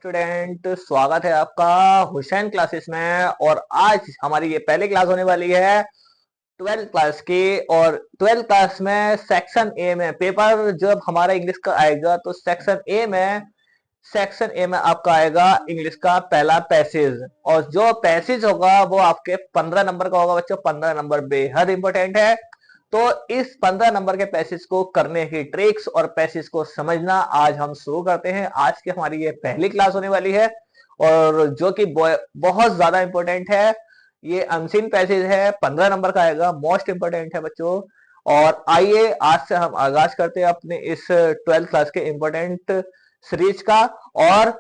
Student, स्वागत है आपका हुसैन क्लासेस में। और आज हमारी ये पहली क्लास होने वाली है ट्वेल्थ क्लास की। और ट्वेल्थ क्लास में सेक्शन ए में पेपर जब हमारा इंग्लिश का आएगा तो सेक्शन ए में आपका आएगा इंग्लिश का पहला पैसेज। और जो पैसेज होगा वो आपके 15 नंबर का होगा बच्चों। 15 नंबर बेहद इंपॉर्टेंट है। तो इस 15 नंबर के पैसेज को करने की ट्रिक्स और पैसेज को समझना आज हम शुरू करते हैं। आज की हमारी ये पहली क्लास होने वाली है और जो कि बहुत ज्यादा इंपॉर्टेंट है। ये अनसीन पैसेज है, 15 नंबर का आएगा, मोस्ट इंपॉर्टेंट है बच्चों। और आइए आज से हम आगाज करते हैं अपने इस 12th क्लास के इंपॉर्टेंट सीरीज का। और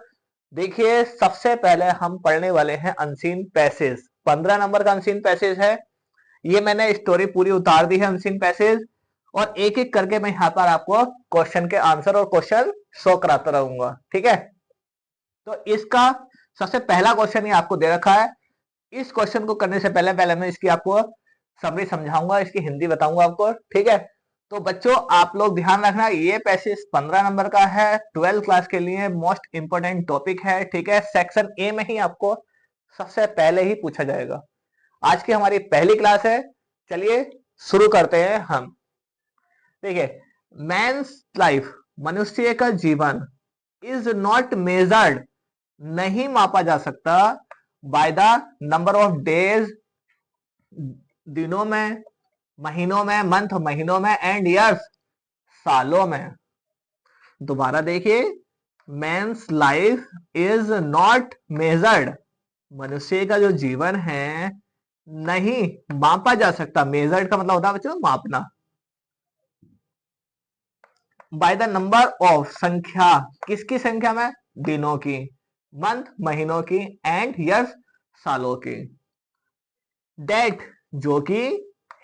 देखिए, सबसे पहले हम पढ़ने वाले हैं अनसीन पैसेज। 15 नंबर का अनसीन पैसेज है। ये मैंने स्टोरी पूरी उतार दी है अनसीन पैसेज, और एक एक करके मैं यहाँ पर आपको क्वेश्चन के आंसर और क्वेश्चन शो कराता रहूंगा। ठीक है, तो इसका सबसे पहला क्वेश्चन ये आपको दे रखा है। इस क्वेश्चन को करने से पहले पहले मैं इसकी आपको समरी समझाऊंगा, इसकी हिंदी बताऊंगा आपको। ठीक है, तो बच्चों आप लोग ध्यान रखना, ये पैसेज 15 नंबर का है, 12th क्लास के लिए मोस्ट इंपोर्टेंट टॉपिक है। ठीक है, सेक्शन ए में ही आपको सबसे पहले ही पूछा जाएगा। आज की हमारी पहली क्लास है, चलिए शुरू करते हैं हम। देखिए, मैन्स लाइफ, मनुष्य का जीवन, इज नॉट मेजर्ड, नहीं मापा जा सकता, by the number of days, दिनों में, महीनों में, मंथ महीनों में, एंड ईयर्स, सालों में। दोबारा देखिए, man's life is not measured, मनुष्य का जो जीवन है नहीं मापा जा सकता। मेजर्ड का मतलब होता है बच्चों मापना। बाय द नंबर ऑफ, संख्या, किसकी संख्या में? दिनों की, मंथ महीनों की, एंड ईयर्स सालों की। डेट, जो कि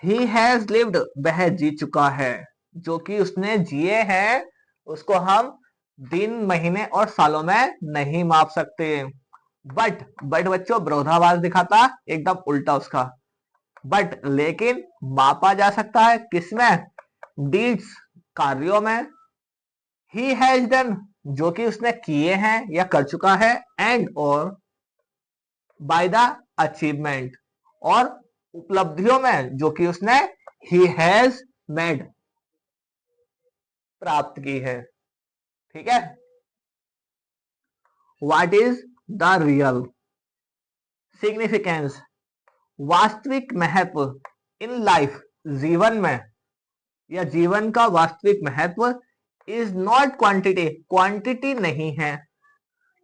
ही हैज लिव्ड, वह जी चुका है, जो कि उसने जिए हैं, उसको हम दिन महीने और सालों में नहीं माप सकते। बट बच्चों विरोधाभास दिखाता, एकदम उल्टा उसका। बट लेकिन मापा जा सकता है, किसमें? डीड्स, कार्यों में। ही हैज डन, जो कि उसने किए हैं या कर चुका है, एंड और बाय द अचीवमेंट, और उपलब्धियों में, जो कि उसने ही हैज मेड, प्राप्त की है। ठीक है, what is the real significance, वास्तविक महत्व, इन लाइफ, जीवन में, या जीवन का वास्तविक महत्व, इज नॉट क्वांटिटी, क्वांटिटी नहीं है।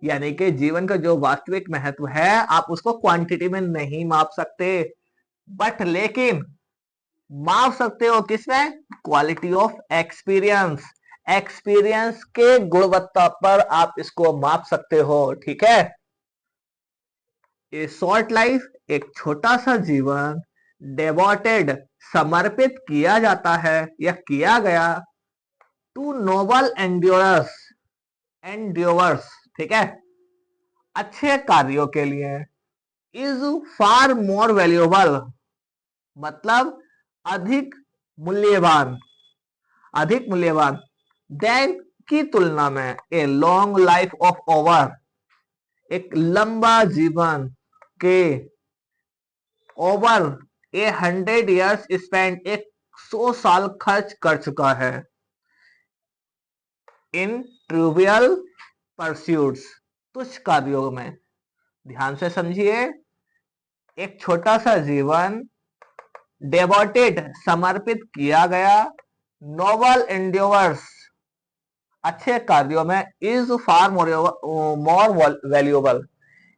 यानी कि जीवन का जो वास्तविक महत्व है आप उसको क्वांटिटी में नहीं माप सकते, बट लेकिन माप सकते हो किसमें? क्वालिटी ऑफ एक्सपीरियंस, एक्सपीरियंस के गुणवत्ता पर आप इसको माप सकते हो। ठीक है, ए शॉर्ट लाइफ, एक छोटा सा जीवन, डेवोटेड, समर्पित किया जाता है या किया गया, टू नोबल एंड्योरस, एंड्योवर्स, ठीक है, अच्छे कार्यों के लिए, इज फार मोर वैल्यूएबल, मतलब अधिक मूल्यवान, अधिक मूल्यवान, देन की तुलना में, ए लॉन्ग लाइफ ऑफ ओवर, एक लंबा जीवन के, ओवर ए 100 ईयर्स स्पेंड, एक 100 साल खर्च कर चुका है, इन ट्रिवियल परस्यूट्स, तुच्छ कार्यों में। ध्यान से समझिए, एक छोटा सा जीवन, डेवोटेड, समर्पित किया गया, नोबल एंड्योवर्स, अच्छे कार्यों में, इज फार मोर वैल्यूएबल,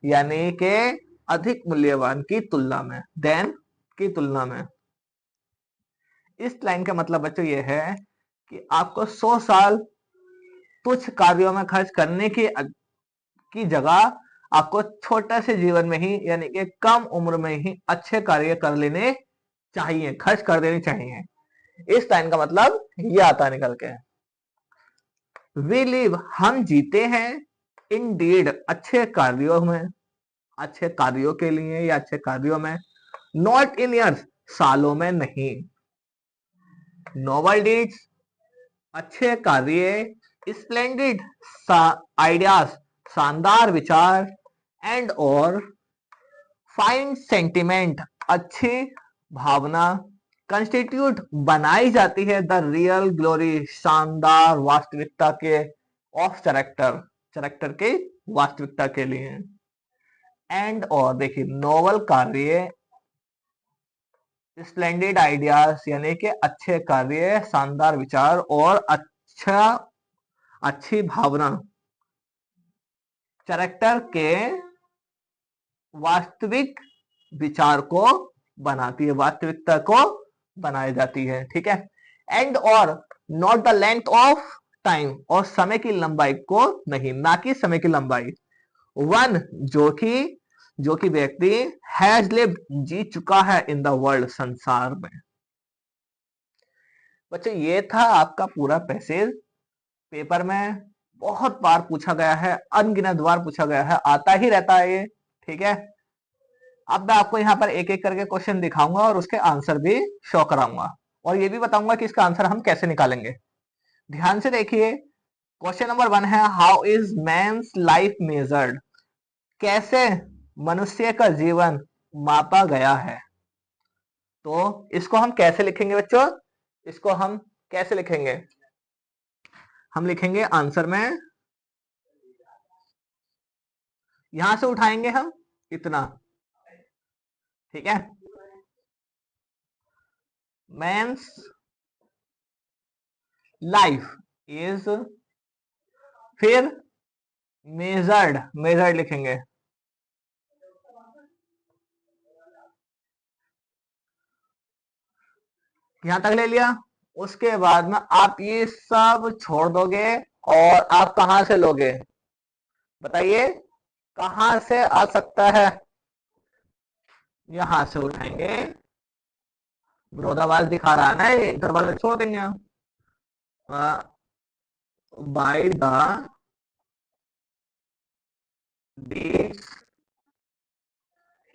यानी कि अधिक मूल्यवान की तुलना में, देन की तुलना में। इस लाइन का मतलब बच्चों ये है कि आपको 100 साल तुच्छ कार्यों में खर्च करने की जगह आपको छोटे से जीवन में ही, यानी कि कम उम्र में ही अच्छे कार्य कर लेने चाहिए, खर्च कर देने चाहिए। इस लाइन का मतलब ये आता निकल के, वी लिव, हम जीते हैं, इन डीड, अच्छे कार्यों में, अच्छे कार्यों के लिए या अच्छे कार्यों में, नॉट इन ईयर्स, सालों में नहीं। नोबल डीड्स, अच्छे कार्य, स्प्लेंडेड आइडियाज, शानदार विचार, एंड और फाइन सेंटिमेंट, अच्छी भावना, कंस्टिट्यूट बनाई जाती है द रियल ग्लोरी, शानदार वास्तविकता के, ऑफ कैरेक्टर, कैरेक्टर के वास्तविकता के लिए, एंड और देखिए नोवल कार्य, स्प्लेंडेड आइडियाज यानी कि अच्छे कार्य, शानदार विचार और अच्छी भावना, कैरेक्टर के वास्तविक विचार को बनाती है, वास्तविकता को बनाई जाती है, ठीक है। एंड और not the length of time, और समय की लंबाई को नहीं, ना कि समय की लंबाई। वन, जो कि व्यक्ति हैज लिव्ड, जी चुका है, इन द वर्ल्ड, संसार में। बच्चों ये था आपका पूरा पैसेज। पेपर में बहुत बार पूछा गया है, अनगिनत बार पूछा गया है, आता ही रहता है ये, ठीक है। अब मैं आपको यहाँ पर एक एक करके क्वेश्चन दिखाऊंगा और उसके आंसर भी शो कराऊंगा, और ये भी बताऊंगा कि इसका आंसर हम कैसे निकालेंगे। ध्यान से देखिए। क्वेश्चन नंबर 1 है, how is man's life measured, कैसे मनुष्य का जीवन मापा गया है। तो इसको हम कैसे लिखेंगे बच्चों, इसको हम कैसे लिखेंगे, हम लिखेंगे आंसर में, यहां से उठाएंगे हम इतना, ठीक है। मैन्स लाइफ इज, फिर मेजर्ड, मेजर्ड लिखेंगे, यहां तक ले लिया। उसके बाद में आप ये सब छोड़ दोगे और आप कहां से लोगे, बताइए कहां से आ सकता है, यहां से उठाएंगे। विरोधाभास दिखा रहा है ना, ये इधर वाले छोड़ देंगे हम। By the deeds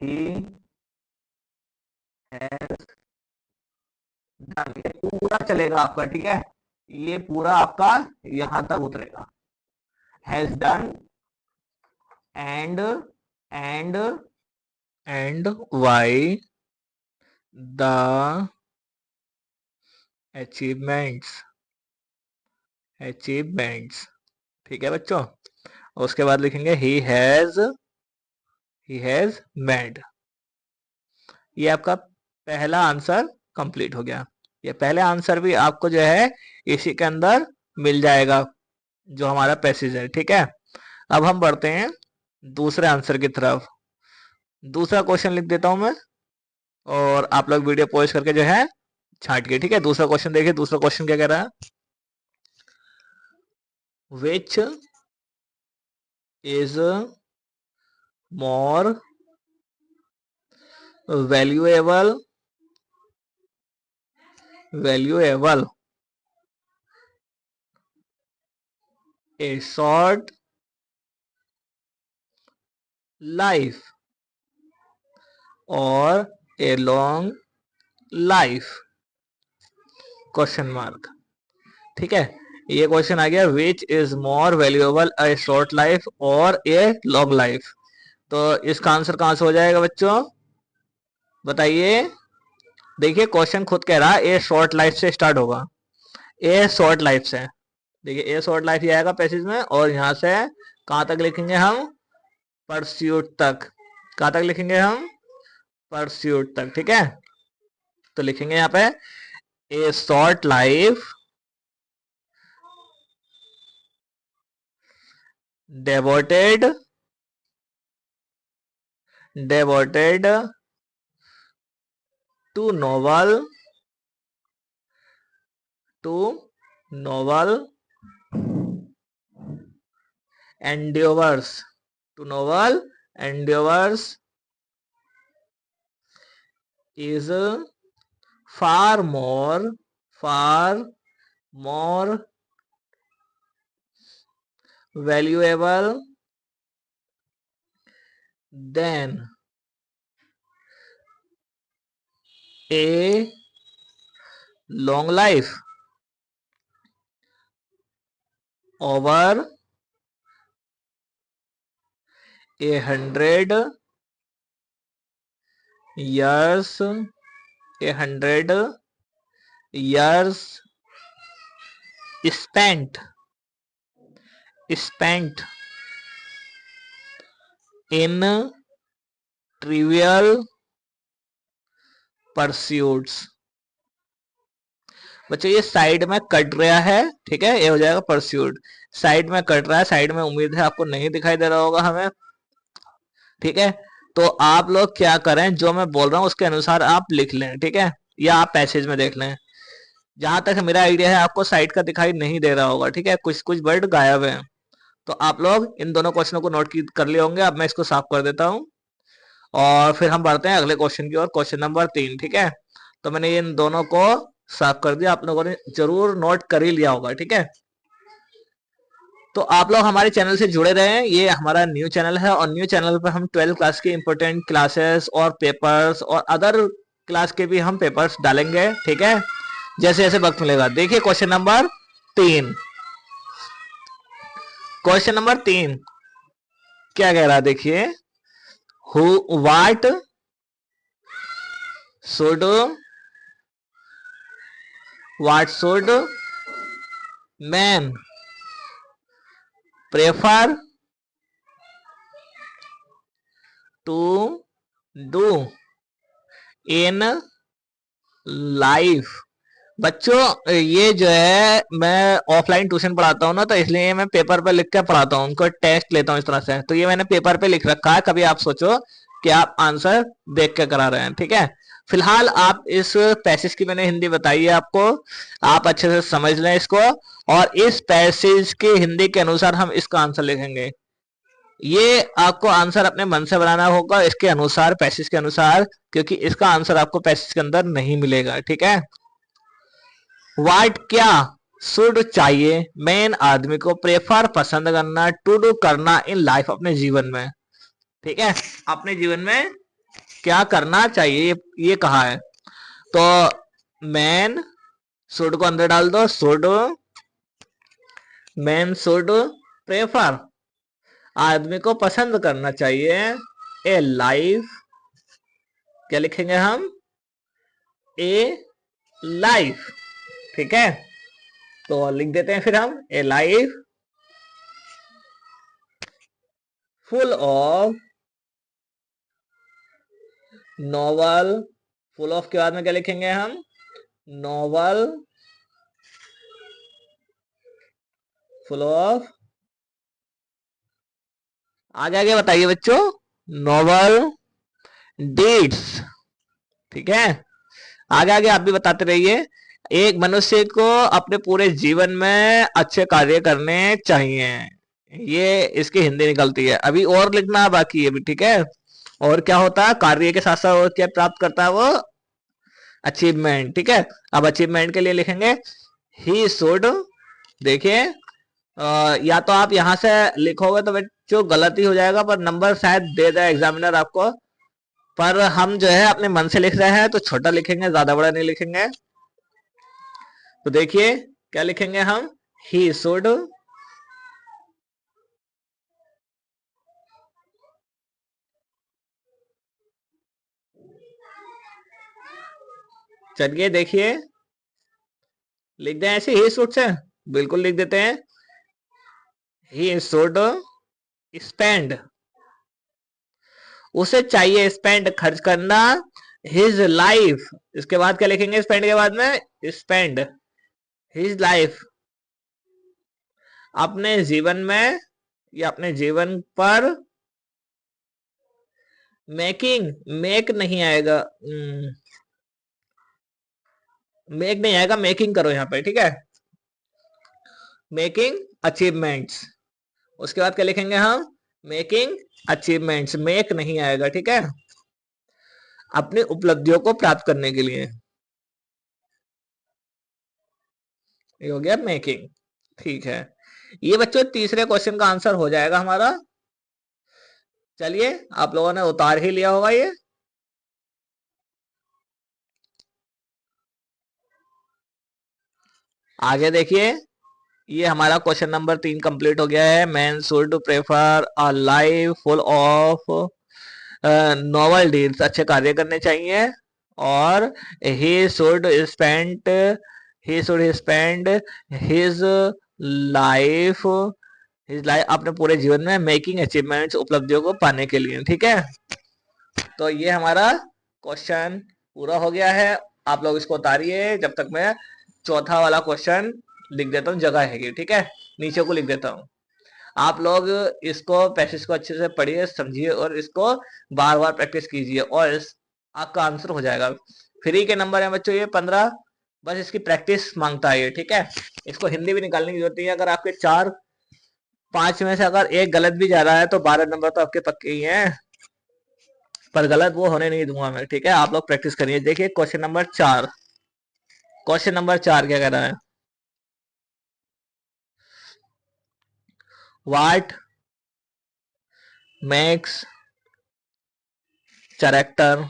he has done, ये पूरा चलेगा आपका, ठीक है। ये पूरा आपका यहां तक उतरेगा, has done, and and and why the achievements, achievements, ठीक है बच्चों। उसके बाद लिखेंगे ही हैज मेड। ये आपका पहला आंसर कंप्लीट हो गया। ये पहले आंसर भी आपको जो है इसी के अंदर मिल जाएगा, जो हमारा पैसेज है, ठीक है। अब हम बढ़ते हैं दूसरे आंसर की तरफ। दूसरा क्वेश्चन लिख देता हूं मैं, और आप लोग वीडियो पॉज करके जो है छाट के, ठीक है। दूसरा क्वेश्चन देखिए, दूसरा क्वेश्चन क्या कह रहा है, which is more valuable, valuable, a short life और a long life, question mark, ठीक है। ये क्वेश्चन आ गया, which is more valuable, a short life और ए लॉन्ग लाइफ। तो इसका आंसर कहां से हो जाएगा बच्चों, बताइए। देखिए क्वेश्चन खुद कह रहा है ए शॉर्ट लाइफ से स्टार्ट होगा, ए शॉर्ट लाइफ से। देखिए ए शॉर्ट लाइफ ही आएगा पैसेज में, और यहां से कहां तक लिखेंगे हम, परस्यूट तक। कहां तक लिखेंगे हम, परस्यूट तक, ठीक है। तो लिखेंगे यहाँ पे, ए short life devoted, devoted to novel, to novel endeavors, to novel endeavors is far more, far more valuable than a long life over years, 100 years spent in trivial pursuits। बच्चों ये साइड में कट रहा है, ठीक है, ये हो जाएगा परस्यूट। साइड में कट रहा है, साइड में उम्मीद है आपको नहीं दिखाई दे रहा होगा हमें, ठीक है। तो आप लोग क्या करें, जो मैं बोल रहा हूं उसके अनुसार आप लिख लें, ठीक है, या आप पैसेज में देख लें। जहां तक मेरा आइडिया है आपको साइड का दिखाई नहीं दे रहा होगा, ठीक है, कुछ कुछ वर्ड गायब है। तो आप लोग इन दोनों क्वेश्चनों को नोट कर लिए होंगे। अब मैं इसको साफ कर देता हूं और फिर हम बढ़ते हैं अगले क्वेश्चन की ओर, क्वेश्चन नंबर 3, ठीक है। तो मैंने इन दोनों को साफ कर दिया, आप लोगों ने जरूर नोट कर ही लिया होगा, ठीक है। तो आप लोग हमारे चैनल से जुड़े रहे, ये हमारा न्यू चैनल है और न्यू चैनल पर हम 12th क्लास के इंपोर्टेंट क्लासेस और पेपर्स और अदर क्लास के भी हम पेपर्स डालेंगे, ठीक है, जैसे जैसे वक्त मिलेगा। देखिए क्वेश्चन नंबर 3, क्वेश्चन नंबर 3 क्या कह रहा है, देखिए, who what should man prefer to do in life. बच्चों ये जो है मैं ऑफलाइन ट्यूशन पढ़ाता हूँ ना, तो इसलिए मैं पेपर पे लिख के पढ़ाता हूँ, उनको टेस्ट लेता हूँ इस तरह से। तो ये मैंने पेपर पे लिख रखा है, कभी आप सोचो कि आप आंसर देख के करा रहे हैं, ठीक है। फिलहाल आप इस पैसेज की मैंने हिंदी बताई है आपको, आप अच्छे से समझ लें इसको, और इस पैसेज के हिंदी के अनुसार हम इसका आंसर लिखेंगे। ये आपको आंसर अपने मन से बनाना होगा इसके अनुसार, पैसेज के अनुसार, क्योंकि इसका आंसर आपको पैसेज के अंदर नहीं मिलेगा, ठीक है। वाट क्या शुड चाहिए मेन आदमी को प्रेफर पसंद करना टू डू करना इन लाइफ अपने जीवन में, ठीक है, अपने जीवन में क्या करना चाहिए ये कहा है। तो मैन शुड को अंदर डाल दो, शुड, मैन शुड प्रेफर आदमी को पसंद करना चाहिए ए लाइफ, क्या लिखेंगे हम, ए लाइफ, ठीक है। तो लिख देते हैं फिर हम ए life full of novel, full of के बाद में क्या लिखेंगे हम, नॉवल, फुल ऑफ, आगे आगे बताइए बच्चों, नॉवल डीड्स, ठीक है, आगे आगे आप भी बताते रहिए। एक मनुष्य को अपने पूरे जीवन में अच्छे कार्य करने चाहिए, ये इसकी हिंदी निकलती है। अभी और लिखना बाकी है भी, ठीक है। और क्या होता है कार्य के साथ साथ और क्या प्राप्त करता है वो, अचीवमेंट, ठीक है। अब अचीवमेंट के लिए लिखेंगे ही शुड, देखिए या तो आप यहां से लिखोगे तो बच्चों गलत ही हो जाएगा, पर नंबर शायद दे दे एग्जामिनर आपको, पर हम जो है अपने मन से लिख रहे हैं तो छोटा लिखेंगे, ज्यादा बड़ा नहीं लिखेंगे। तो देखिए क्या लिखेंगे हम, ही शुड चलिए देखिए लिख दें ऐसे, ही शुड से बिल्कुल लिख देते हैं, ही शुड स्पेंड, उसे चाहिए स्पेंड खर्च करना, हिज लाइफ, इसके बाद क्या लिखेंगे स्पेंड के बाद में, स्पेंड हिज लाइफ, अपने जीवन में या अपने जीवन पर, मेकिंग, मेक नहीं आएगा, मेक नहीं आएगा, मेकिंग करो यहां पे, ठीक है, मेकिंग अचीवमेंट्स, उसके बाद क्या लिखेंगे हम, मेकिंग अचीवमेंट्स, मेक नहीं आएगा, ठीक है, अपनी उपलब्धियों को प्राप्त करने के लिए, ये हो गया मेकिंग, ठीक है। ये बच्चों तीसरे क्वेश्चन का आंसर हो जाएगा हमारा। चलिए आप लोगों ने उतार ही लिया होगा ये, आगे देखिए ये हमारा क्वेश्चन नंबर 3 कंप्लीट हो गया है। Man should prefer a life full of noble deeds, अच्छे कार्य करने चाहिए। और he should spend he should spend his life his life अपने पूरे जीवन में मेकिंग अचीवमेंट्स, उपलब्धियों को पाने के लिए। ठीक है, तो ये हमारा क्वेश्चन पूरा हो गया है। आप लोग इसको उतारिए जब तक मैं चौथा वाला क्वेश्चन लिख देता हूँ, जगह है। ठीक है, नीचे को लिख देता हूँ। आप लोग इसको पैसेज को अच्छे से पढ़िए, समझिए और इसको बार बार प्रैक्टिस कीजिए और आपका आंसर हो जाएगा। फ्री के नंबर है बच्चों ये 15, बस इसकी प्रैक्टिस मांगता है ये। ठीक है, इसको हिंदी भी निकालने की जरूरत नहीं है। अगर आपके 4-5 में से अगर एक गलत भी जा रहा है तो 12 नंबर तो आपके पक्के ही हैं, पर गलत वो होने नहीं दूंगा मैं। ठीक है, आप लोग प्रैक्टिस करिए। देखिए क्वेश्चन नंबर 4, क्वेश्चन नंबर 4 क्या कह रहा है? What makes character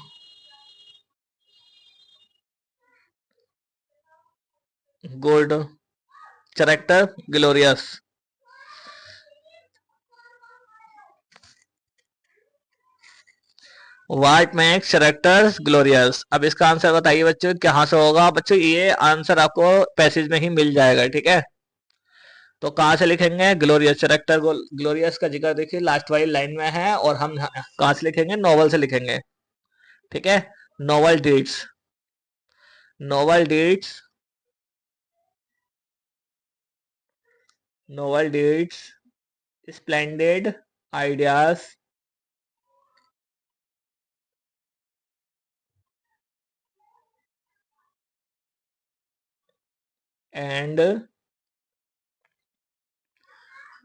good, character glorious? What makes characters glorious? अब इसका आंसर बताइए बच्चों, कहाँ से होगा? बच्चों ये आंसर आपको पैसेज में ही मिल जाएगा। ठीक है, तो कहाँ से लिखेंगे? ग्लोरियस, कैरेक्टर ग्लोरियस का जिक्र देखिए लास्ट वाली लाइन में है, और हम कहाँ से लिखेंगे? नोवेल से लिखेंगे। ठीक है, novel deeds, novel deeds, novel deeds, splendid ideas and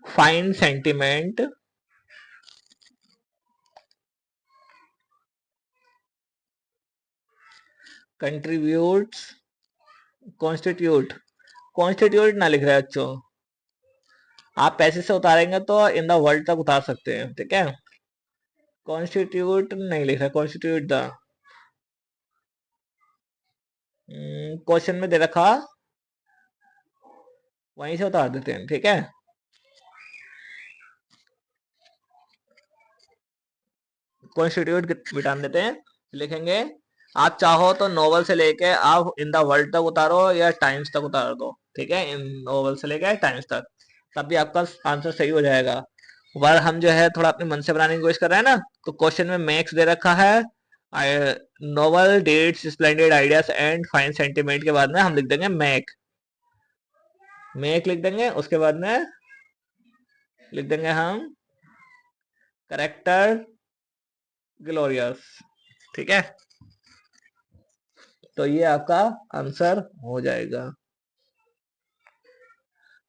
fine sentiment contributes constitute, constitute ना लिख रहे हैं बच्चों, आप पैसे से उतारेंगे तो इन द वर्ल्ड तक उतार सकते हैं। ठीक है, कॉन्स्टिट्यूट नहीं लिख रहा, कॉन्स्टिट्यूट द, क्वेश्चन में दे रखा, वहीं से उतार देते हैं। ठीक है, कॉन्स्टिट्यूट मिटान देते हैं, लिखेंगे आप चाहो तो नोवेल से लेके आप इन द वर्ल्ड तक उतारो या टाइम्स तक उतार दो। ठीक है, इन नोवेल से लेके टाइम्स तक, तब भी आपका आंसर सही हो जाएगा। पर हम जो है थोड़ा अपने मन से बनाने की कोशिश कर रहे हैं ना, तो क्वेश्चन में मैक्स दे रखा है, noble deeds splendid ideas and fine sentiment के बाद में हम लिख देंगे मैक, मैक लिख देंगे। उसके बाद में लिख देंगे हम करेक्टर ग्लोरियस। ठीक है, तो ये आपका आंसर हो जाएगा।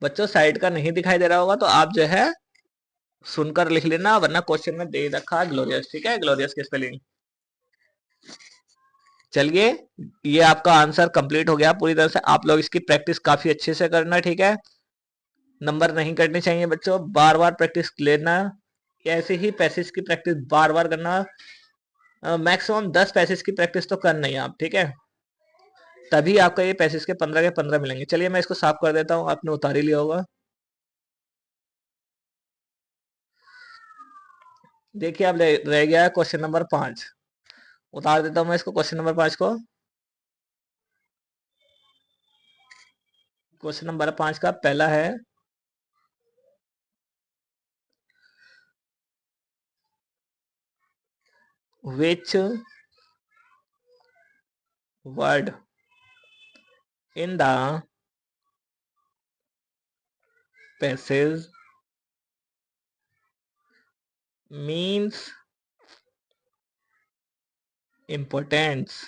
बच्चों साइड का नहीं दिखाई दे रहा होगा तो आप जो है सुनकर लिख लेना, वरना क्वेश्चन में दे रखा है ग्लोरियस। ठीक है, ग्लोरियस की स्पेलिंग। चलिए, ये आपका आंसर कंप्लीट हो गया पूरी तरह से। आप लोग इसकी प्रैक्टिस काफी अच्छे से करना। ठीक है, नंबर नहीं कटने चाहिए बच्चों, बार बार प्रैक्टिस लेना। ऐसे ही पैसेज की प्रैक्टिस बार बार करना, मैक्सिमम 10 पैसेज की प्रैक्टिस तो करना ही आप। ठीक है, तभी आपका ये पैसेज के 15 के 15 मिलेंगे। चलिए मैं इसको साफ कर देता हूँ, आपने उतार ही लिया होगा। देखिए अब रह गया है क्वेश्चन नंबर 5, उतार देता हूँ मैं इसको, क्वेश्चन नंबर 5 को। क्वेश्चन नंबर 5 का पहला है, which word in the passage means importance?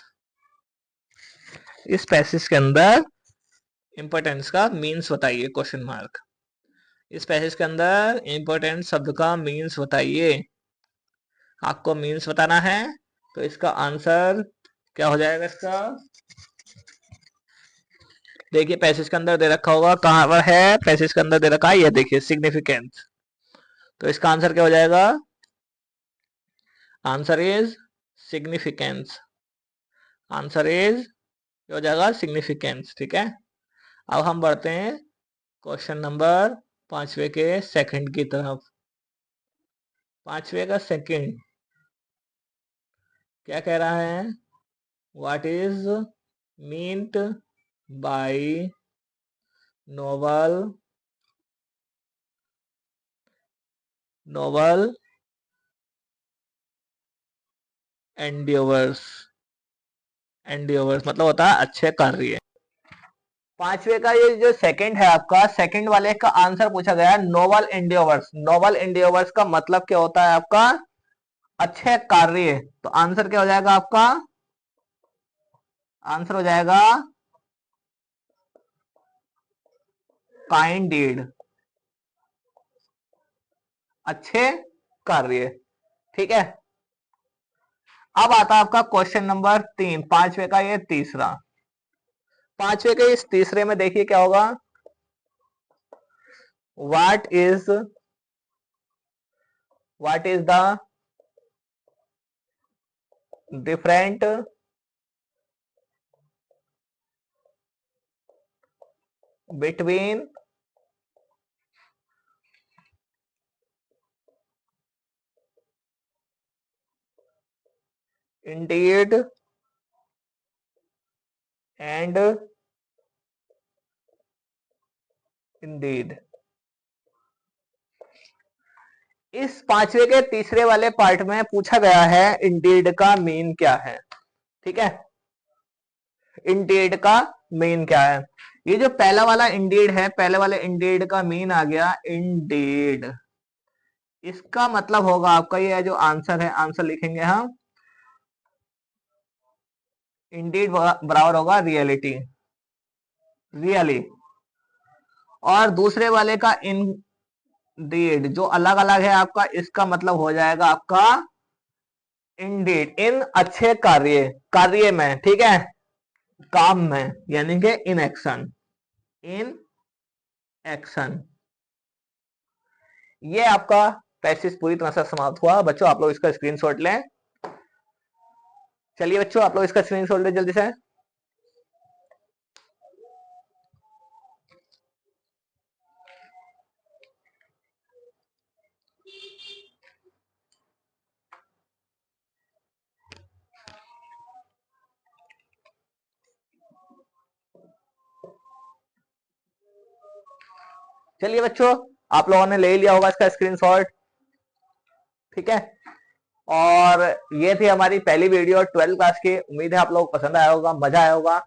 इस पैसेज के अंदर इम्पोर्टेंस का मीन्स बताइए, क्वेश्चन मार्क। इस पैसेज के अंदर इम्पोर्टेंट शब्द का मीन्स बताइए। आपको मीन्स बताना है, तो इसका आंसर क्या हो जाएगा इसका? देखिए पैसेज के अंदर दे रखा होगा, कहाँ पर है? पैसेज के अंदर दे रखा है, ये देखिए सिग्निफिकेंस। तो इसका आंसर क्या हो जाएगा? Answer is significance, answer is क्या हो जाएगा? सिग्निफिकेंस। ठीक है, अब हम बढ़ते हैं क्वेश्चन नंबर 5वें के सेकंड की तरफ। 5वें का सेकंड क्या कह रहा है? What is meant by noble endeavours. Endeavours मतलब होता है अच्छे कार्य। 5वें का ये जो सेकंड है आपका, सेकंड वाले का आंसर पूछा गया है नोबल एंडियोवर्स। नोबल एंडियोवर्स का मतलब क्या होता है आपका? अच्छे कार्य। तो आंसर क्या हो जाएगा आपका? आंसर हो जाएगा काइंड डीड, अच्छे कार्य। ठीक है, अब आता है आपका क्वेश्चन नंबर 3, 5वें का ये तीसरा। 5वें के इस तीसरे में देखिए क्या होगा। What is the different between Indeed and Indeed. इस 5वें के तीसरे वाले पार्ट में पूछा गया है इंडीड का मीन क्या है। ठीक है, इंडीड का मीन क्या है? ये जो पहला वाला इंडीड है, पहले वाले इंडीड का मीन आ गया इंडीड। इसका मतलब होगा आपका, ये जो आंसर है, आंसर लिखेंगे हम, इंडीड बराबर होगा रियलिटी, रियली। और दूसरे वाले का इंडीड जो अलग अलग है आपका, इसका मतलब हो जाएगा आपका इंडीड इन अच्छे कार्य, कार्य में। ठीक है, काम में, यानी कि इन एक्शन, इन एक्शन। ये आपका पैसेज पूरी तरह से समाप्त हुआ बच्चों। आप लोग इसका स्क्रीनशॉट लें। चलिए बच्चों, आप लोग इसका स्क्रीनशॉट लें जल्दी से। चलिए बच्चों, आप लोगों ने ले लिया होगा इसका स्क्रीनशॉट। ठीक है, और ये थी हमारी पहली वीडियो 12th क्लास की। उम्मीद है आप लोग पसंद आया होगा, मजा आया होगा।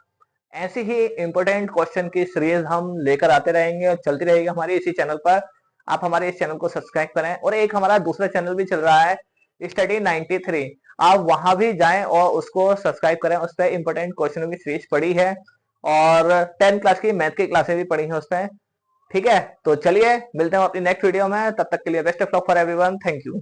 ऐसी ही इंपॉर्टेंट क्वेश्चन की सीरीज हम लेकर आते रहेंगे और चलती रहेगी हमारी इसी चैनल पर। आप हमारे इस चैनल को सब्सक्राइब करें, और एक हमारा दूसरा चैनल भी चल रहा है स्टडी 93, आप वहां भी जाएं और उसको सब्सक्राइब करें। उस पर इंपॉर्टेंट क्वेश्चनों की सीरीज पड़ी है, और 10th क्लास की मैथ की क्लासेस भी पढ़ी है उस पर। ठीक है, तो चलिए मिलते हैं अपनी नेक्स्ट वीडियो में। तब तक के लिए best of luck for everyone. Thank you.